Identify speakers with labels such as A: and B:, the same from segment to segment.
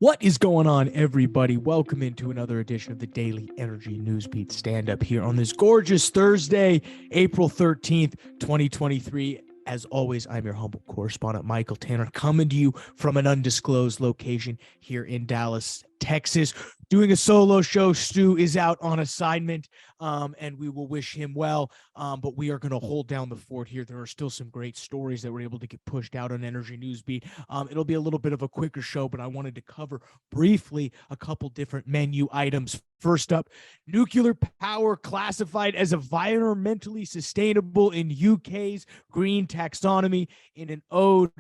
A: What is going on, everybody? Welcome into another edition of the Daily Energy Newsbeat Stand-Up here on this gorgeous Thursday, April 13th, 2023. As always, I'm your humble correspondent, Michael Tanner, coming to you from an undisclosed location here in Dallas, Texas. Doing a solo show. Stu is out on assignment, and we will wish him well. But we are going to hold down the fort here. There are still some great stories that were able to get pushed out on Energy Newsbeat. It'll be a little bit of a quicker show, but I wanted to cover briefly a couple different menu items. First up, nuclear power classified as environmentally sustainable in UK's Green Taxonomy in an ode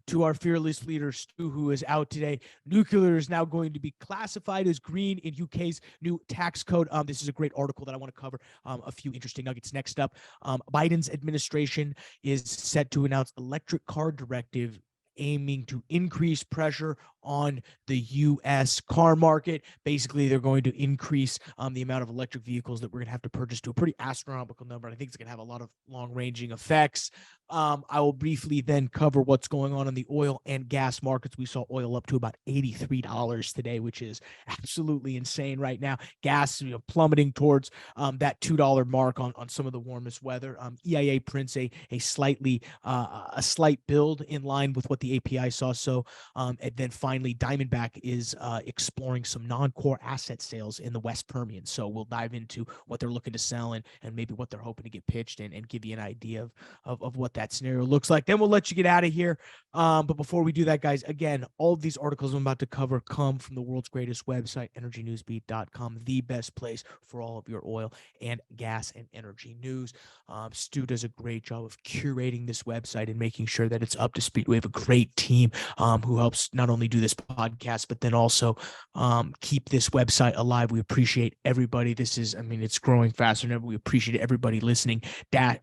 A: to our fearless leader, Stu, who is out today. Nuclear is now going to be classified as green in UK's new tax code. This is a great article that I want to cover. A few interesting nuggets. Next up, Biden's administration is set to announce electric car directive aiming to increase pressure on the U.S. car market. Basically, they're going to increase the amount of electric vehicles that we're going to have to purchase to a pretty astronomical number. I think it's going to have a lot of long-ranging effects. I will briefly then cover what's going on in the oil and gas markets. We saw oil up to about $83 today, which is absolutely insane right now. Gas plummeting towards that $2 mark on some of the warmest weather. EIA prints a slight build in line with what the API saw. So, and then finally, Diamondback is exploring some non-core asset sales in the West Permian. So we'll dive into what they're looking to sell and maybe what they're hoping to get pitched and give you an idea of what that scenario looks like. Then we'll let you get out of here. But before we do that, guys, again, all of these articles I'm about to cover come from the world's greatest website, energynewsbeat.com, the best place for all of your oil and gas and energy news. Stu does a great job of curating this website and making sure that it's up to speed. We have a great team who helps not only do this podcast, but then also keep this website alive. We appreciate everybody. It's growing faster than ever. We appreciate everybody listening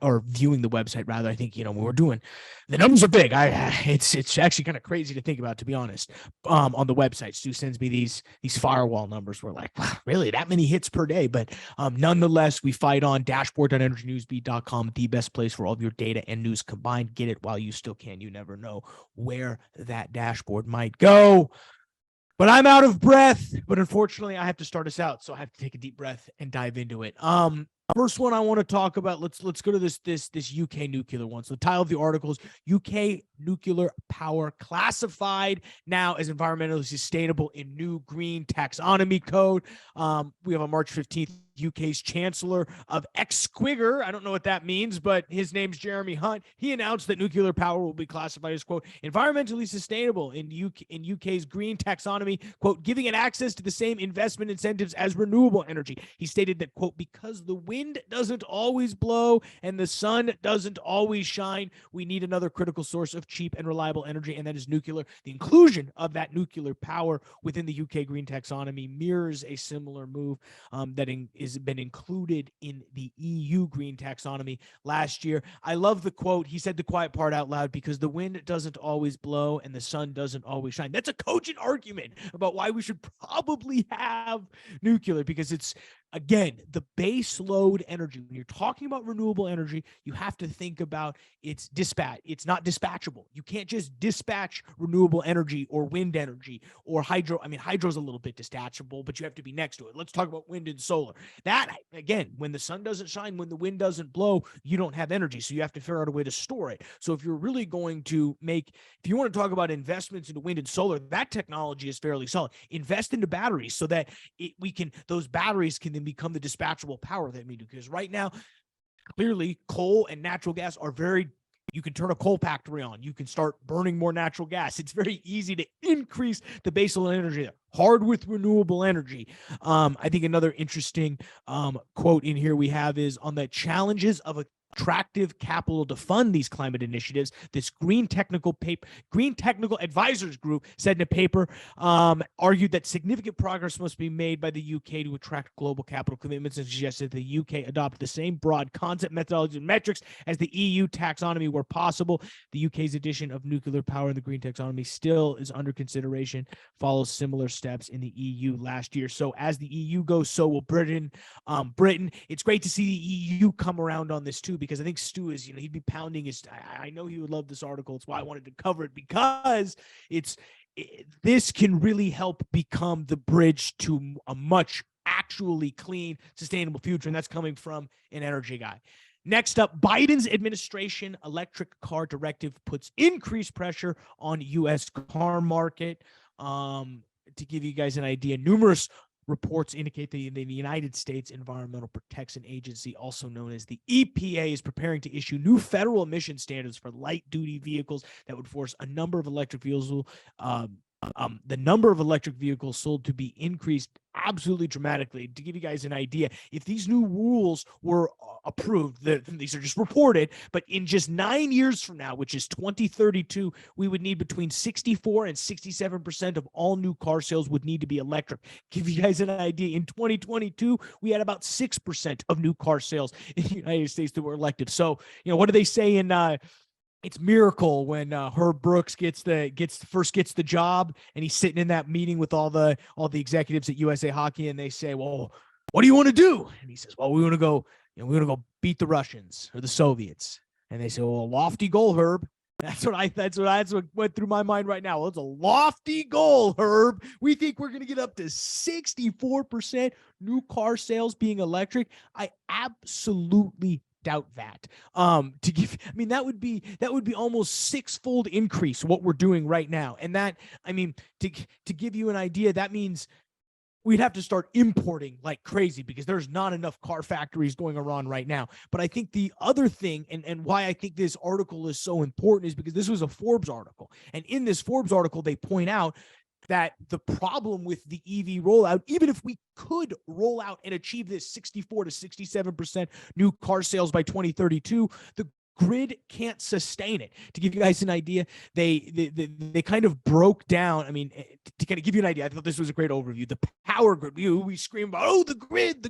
A: or viewing the website, rather. I think, when we're doing, the numbers are big. It's actually kind of crazy to think about, to be honest. On the website, Stu sends me these firewall numbers. We're like, wow, really, that many hits per day? But nonetheless, we fight on. Dashboard.energynewsbeat.com, the best place for all of your data and news combined. Get it while you still can. You never know where that dashboard might go. But I'm out of breath. But unfortunately, I have to start us out, so I have to take a deep breath and dive into it. First one I want to talk about, let's go to this UK nuclear one. So the title of the article is UK nuclear power classified now as environmentally sustainable in new Green Taxonomy Code. We have on March 15th, UK's Chancellor of Exquigger, I don't know what that means, but his name's Jeremy Hunt. He announced that nuclear power will be classified as, quote, environmentally sustainable in UK's Green Taxonomy, quote, giving it access to the same investment incentives as renewable energy. He stated that, quote, because the wind doesn't always blow and the sun doesn't always shine, we need another critical source of cheap and reliable energy, and that is nuclear. The inclusion of that nuclear power within the UK Green Taxonomy mirrors a similar move that has been included in the EU Green Taxonomy last year. I love the quote. He said the quiet part out loud, because the wind doesn't always blow and the sun doesn't always shine. That's a cogent argument about why we should probably have nuclear, because it's, again, the base load energy. When you're talking about renewable energy, you have to think about its dispatch. It's not dispatchable. You can't just dispatch renewable energy or wind energy or hydro. I mean, hydro's a little bit dispatchable, but you have to be next to it. Let's talk about wind and solar. That, again, when the sun doesn't shine, when the wind doesn't blow, you don't have energy. So you have to figure out a way to store it. So if you're really going to if you want to talk about investments into wind and solar, that technology is fairly solid. Invest into batteries so that those batteries can then become the dispatchable power that we do. Because right now, clearly, coal and natural gas are you can turn a coal factory on. You can start burning more natural gas. It's very easy to increase the baseload energy there. Hard with renewable energy. I think another interesting quote in here we have is on the challenges of attractive capital to fund these climate initiatives. This Green Technical Advisors Group said in a paper, argued that significant progress must be made by the UK to attract global capital commitments, and suggested the UK adopt the same broad concept, methodologies, and metrics as the EU taxonomy where possible. The UK's addition of nuclear power in the Green Taxonomy still is under consideration, follows similar steps in the EU last year. So as the EU goes, so will Britain. It's great to see the EU come around on this too, because I think Stu is, he'd be pounding his, I know he would love this article. It's why I wanted to cover it, because this can really help become the bridge to a much actually clean, sustainable future. And that's coming from an energy guy. Next up, Biden's administration electric car directive puts increased pressure on U.S. car market. To give you guys an idea, numerous reports indicate that the United States Environmental Protection Agency, also known as the EPA, is preparing to issue new federal emission standards for light-duty vehicles that would force a number of electric vehicles, the number of electric vehicles sold to be increased absolutely dramatically. To give you guys an idea, if these new rules were approved, these are just reported, but in just 9 years from now, which is 2032, we would need between 64 and 67% of all new car sales would need to be electric. Give you guys an idea, in 2022, we had about 6% of new car sales in the United States that were electric. So, what do they say in it's Miracle when Herb Brooks gets the job, and he's sitting in that meeting with all the executives at USA Hockey, and they say, "Well, what do you want to do?" And he says, "Well, we want to go beat the Russians or the Soviets." And they say, "Well, a lofty goal, Herb." That's what went through my mind right now. Well, it's a lofty goal, Herb. We think we're going to get up to 64% new car sales being electric. I absolutely doubt that. That would be almost six-fold increase what we're doing right now. And that, to give you an idea, that means we'd have to start importing like crazy because there's not enough car factories going around right now. But I think the other thing, and why I think this article is so important, is because this was a Forbes article. And in this Forbes article, they point out that the problem with the EV rollout, even if we could roll out and achieve this 64 to 67% new car sales by 2032, the grid can't sustain it. To give you guys an idea, they kind of broke down. To kind of give you an idea, I thought this was a great overview. The power grid, we scream about, oh, the grid.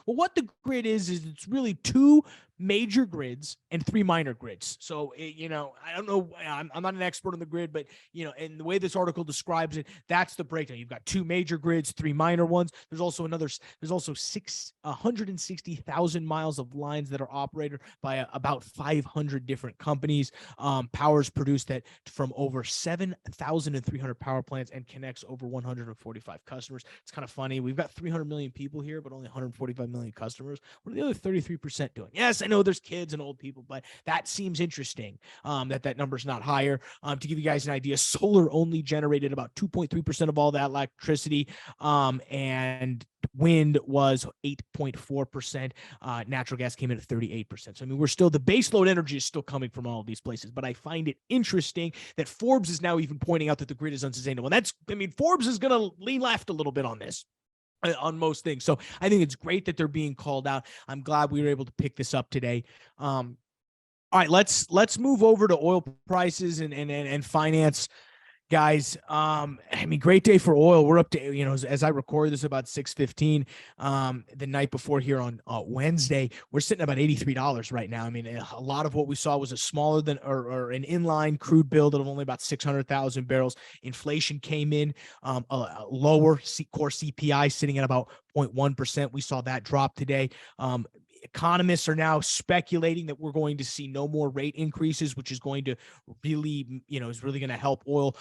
A: Well, what the grid is it's really two major grids and three minor grids. So, I don't know, I'm not an expert on the grid, but, and the way this article describes it, that's the breakdown. You've got two major grids, three minor ones. There's also 160,000 miles of lines that are operated by about 500 different companies. Power is produced from over 7,300 power plants and connects over 145 customers. It's kind of funny. We've got 300 million people here, but only 145 million customers. What are the other 33% doing? Yes, I know there's kids and old people, but that seems interesting, that number's not higher. To give you guys an idea, solar only generated about 2.3% of all that electricity, and wind was 8.4%. Natural gas came in at 38%. So, we're still, the baseload energy is still coming from all of these places, but I find it interesting that Forbes is now even pointing out that the grid is unsustainable. And Forbes is going to lean left a little bit on this, on most things. So I think it's great that they're being called out. I'm glad we were able to pick this up today. All right, let's move over to oil prices and finance. Guys, great day for oil. We're up to, as I record this, about 6:15 the night before here on Wednesday. We're sitting at about $83 right now. A lot of what we saw was a smaller than or an inline crude build of only about 600,000 barrels. Inflation came in a lower, core CPI sitting at about 0.1%. We saw that drop today. Economists are now speculating that we're going to see no more rate increases, which is going to really, is really going to help oil,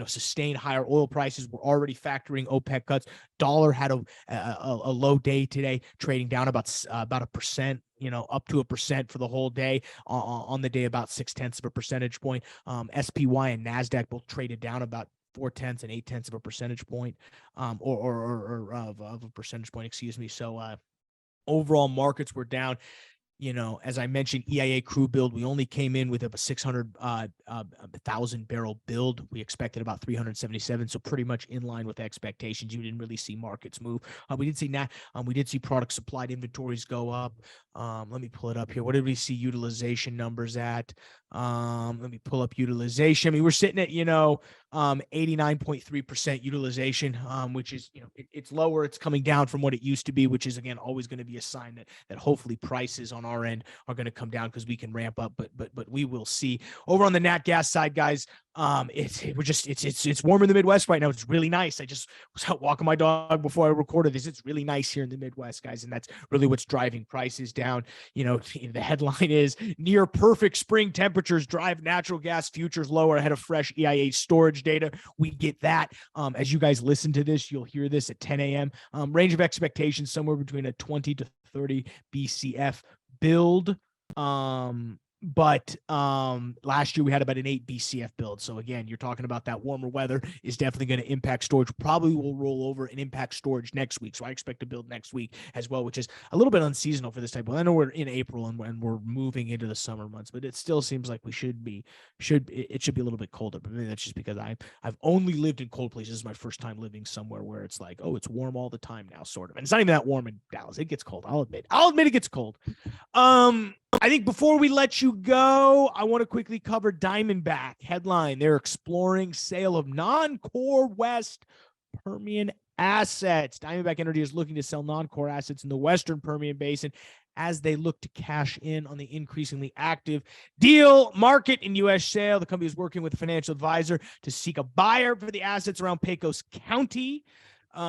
A: sustain higher oil prices. We're already factoring OPEC cuts. Dollar had a low day today, trading down about 1%, up to 1% for the whole day. On the day, about 0.6 of a percentage point. SPY and NASDAQ both traded down about 0.4 and 0.8 of a percentage point, or of a percentage point, excuse me. So, overall markets were down. As I mentioned, EIA crude build, we only came in with a 600,000 barrel build. We expected about 377, so pretty much in line with expectations. You didn't really see markets move. We did see product supplied inventories go up. Let me pull it up here. What did we see utilization numbers at? Let me pull up utilization. We're sitting at 89.3% utilization, which is it's lower. It's coming down from what it used to be, which is again always going to be a sign that hopefully prices on our end are going to come down because we can ramp up, but we will see. Over on the nat gas side, guys, It's warm in the Midwest right now. It's really nice. I just was out walking my dog before I recorded this. It's really nice here in the Midwest, guys, and that's really what's driving prices down. The headline is near perfect spring temperatures drive natural gas futures lower ahead of fresh EIA storage data. We get that. As you guys listen to this, you'll hear this at 10 a.m. Range of expectations somewhere between a 20 to 30 BCF build. But last year we had about an 8 BCF build. So again, you're talking about that warmer weather is definitely going to impact storage. Probably will roll over and impact storage next week. So I expect to build next week as well, which is a little bit unseasonal for this type of. I know we're in April and we're moving into the summer months, but it still seems like it should be a little bit colder. But maybe that's just because I've only lived in cold places. This is my first time living somewhere where it's like, oh, it's warm all the time now, sort of. And it's not even that warm in Dallas. It gets cold. I'll admit it gets cold. I think before we let you go, I want to quickly cover Diamondback. Headline: they're exploring sale of non-core West Permian assets. Diamondback Energy is looking to sell non-core assets in the Western Permian Basin as they look to cash in on the increasingly active deal market in U.S. shale. The company is working with a financial advisor to seek a buyer for the assets around Pecos County. It's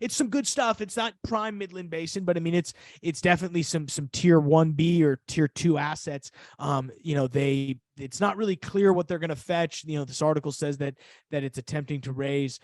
A: some good stuff. It's not prime Midland Basin, but I mean, it's definitely some tier 1B or tier 2 assets. It's not really clear what they're going to fetch. This article says that it's attempting to raise,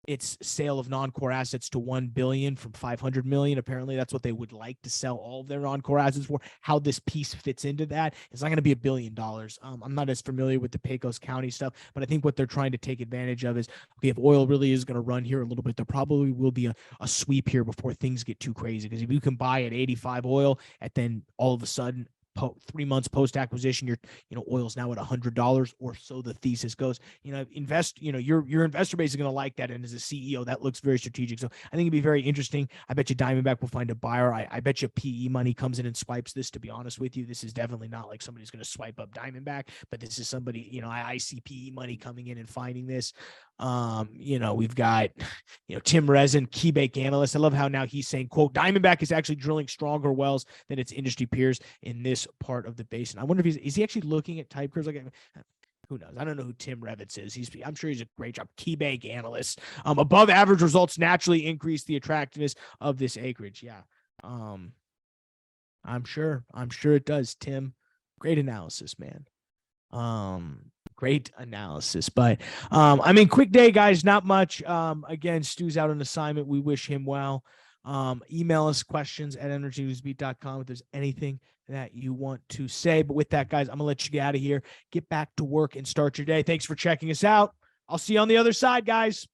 A: its sale of non-core assets to $1 billion from $500 million. Apparently that's what they would like to sell all of their non-core assets for. How this piece fits into that, it's not going to be $1 billion. I'm not as familiar with the Pecos County stuff, but I think what they're trying to take advantage of is, okay, if oil really is going to run here a little bit, there probably will be a sweep here before things get too crazy. Because if you can buy at 85 oil and then all of a sudden 3 months post acquisition, oil's now at $100, or so the thesis goes. Your investor base is going to like that, and as a CEO, that looks very strategic. So I think it'd be very interesting. I bet you Diamondback will find a buyer. I bet you PE money comes in and swipes this. To be honest with you, this is definitely not like somebody's going to swipe up Diamondback, but this is somebody. I see PE money coming in and finding this. We've got, Tim Resin, KeyBank analyst. I love how now he's saying, quote, Diamondback is actually drilling stronger wells than its industry peers in this part of the basin. I wonder if is he actually looking at type curves? Like, who knows? I don't know who Tim Revitz is. I'm sure he's a great job. KeyBank analyst. Above average results naturally increase the attractiveness of this acreage. Yeah. I'm sure it does, Tim. Great analysis, man. Great analysis. But quick day, guys, not much. Again, Stu's out on assignment. We wish him well. Email us questions at energynewsbeat.com if there's anything that you want to say. But with that, guys, I'm gonna let you get out of here, get back to work, and start your day. Thanks for checking us out. I'll see you on the other side, guys.